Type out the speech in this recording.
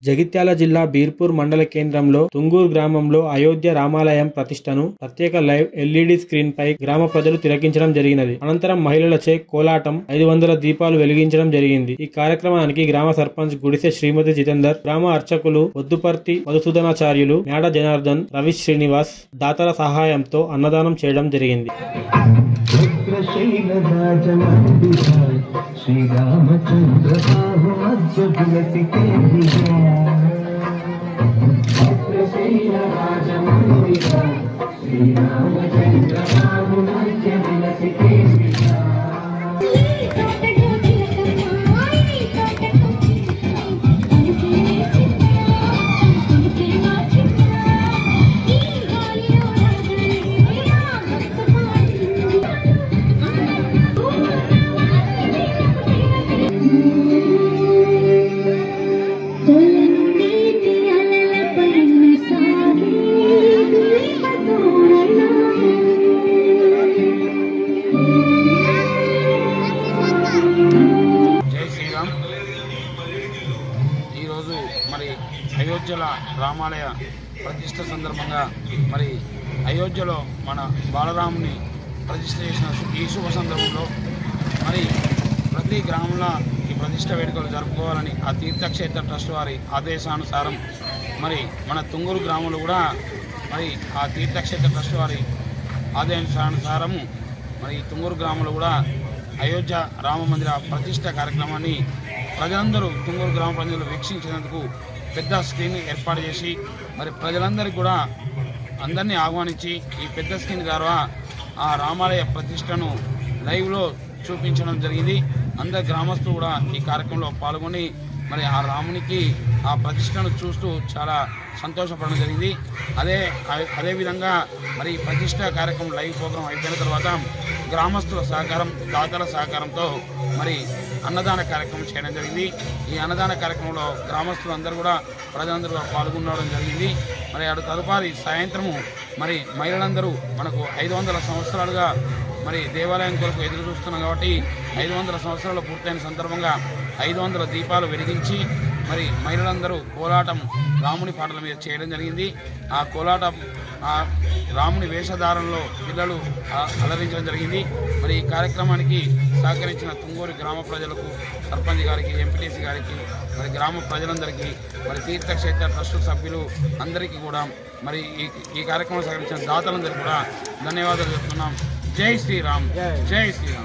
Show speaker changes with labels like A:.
A: జగిత్యాల జిల్లా బీర్పూర్ మండల కేంద్రంలో తుంగూర్ గ్రామంలో అయోధ్య రామాలయం ప్రతిష్టను ప్రత్యేక లైవ్ ఎల్ఈడి స్క్రీన్ పై గ్రామ ప్రజలు తిలకించడం జరిగినది. అనంతరం మహిళలచే కోలాటం 500 దీపాలు వెలిగించడం జరిగింది. ఈ కార్యక్రమానికి గ్రామ సర్పంచ్ గుడిసె శ్రీమతి జితేందర్, గ్రామ అర్చకులు వద్దుపర్తి మధుసూదనాచార్యులు, మేడ జనార్దన్, రవి శ్రీనివాస్ దాతల సహాయంతో అన్నదానం చేయడం జరిగింది.
B: ఈరోజు మరి అయోధ్యల రామాలయ ప్రతిష్ట సందర్భంగా మరి అయోధ్యలో మన బాలరాముని ప్రతిష్ట చేసిన ఈ శుభ సందర్భంలో మరి ప్రతి గ్రామంలో ఈ ప్రతిష్ట వేడుకలు జరుపుకోవాలని ఆ తీర్థక్షేత్ర ట్రస్ట్ వారి ఆదేశానుసారం మరి మన తుంగూరు గ్రామంలో కూడా మరి ఆ తీర్థక్షేత్ర ట్రస్ట్ వారి ఆదేశానుసారము మరి తుంగూరు గ్రామంలో కూడా అయోధ్య రామ మందిర ప్రతిష్ట కార్యక్రమాన్ని ప్రజలందరూ తుంగూరు గ్రామ ప్రజలు వీక్షించినందుకు పెద్ద స్క్రీన్ ఏర్పాటు చేసి మరి ప్రజలందరికీ కూడా అందరినీ ఆహ్వానించి ఈ పెద్ద స్క్రీన్ ద్వారా ఆ రామాలయ ప్రతిష్టను లైవ్లో చూపించడం జరిగింది. అందరు గ్రామస్తులు కూడా ఈ కార్యక్రమంలో పాల్గొని మరి ఆ రామునికి ఆ ప్రతిష్టను చూస్తూ చాలా సంతోషపడడం జరిగింది. అదేవిధంగా మరి ప్రతిష్ట కార్యక్రమం లైవ్ ప్రోగ్రాం అయిపోయిన తర్వాత గ్రామస్తుల సహకారం, దాతల సహకారంతో మరి అన్నదాన కార్యక్రమం చేయడం జరిగింది. ఈ అన్నదాన కార్యక్రమంలో గ్రామస్తులందరూ కూడా ప్రజలందరూ కూడా పాల్గొనడం జరిగింది. మరి అటు తదుపరి సాయంత్రము మరి మహిళలందరూ మనకు 500 సంవత్సరాలుగా మరి దేవాలయం కొరకు ఎదురు చూస్తున్నాం కాబట్టి 500 సంవత్సరాలు పూర్తయిన సందర్భంగా 500 దీపాలు వెలిగించి మరి మహిళలందరూ కోలాటం రాముని పాటల మీద చేయడం జరిగింది. ఆ కోలాటం ఆ రాముని వేషధారంలో పిల్లలు అలరించడం జరిగింది. మరి ఈ కార్యక్రమానికి సహకరించిన తుంగూరు గ్రామ ప్రజలకు, సర్పంచ్ గారికి, ఎంపీటీసీ గారికి, మరి గ్రామ ప్రజలందరికీ, మరి తీర్థక్షేత్ర ట్రస్ట్ సభ్యులు అందరికీ కూడా మరి ఈ కార్యక్రమం సహకరించిన దాతలందరికీ కూడా ధన్యవాదాలు చెప్తున్నాం. జై శ్రీరామ్, జై శ్రీరామ్.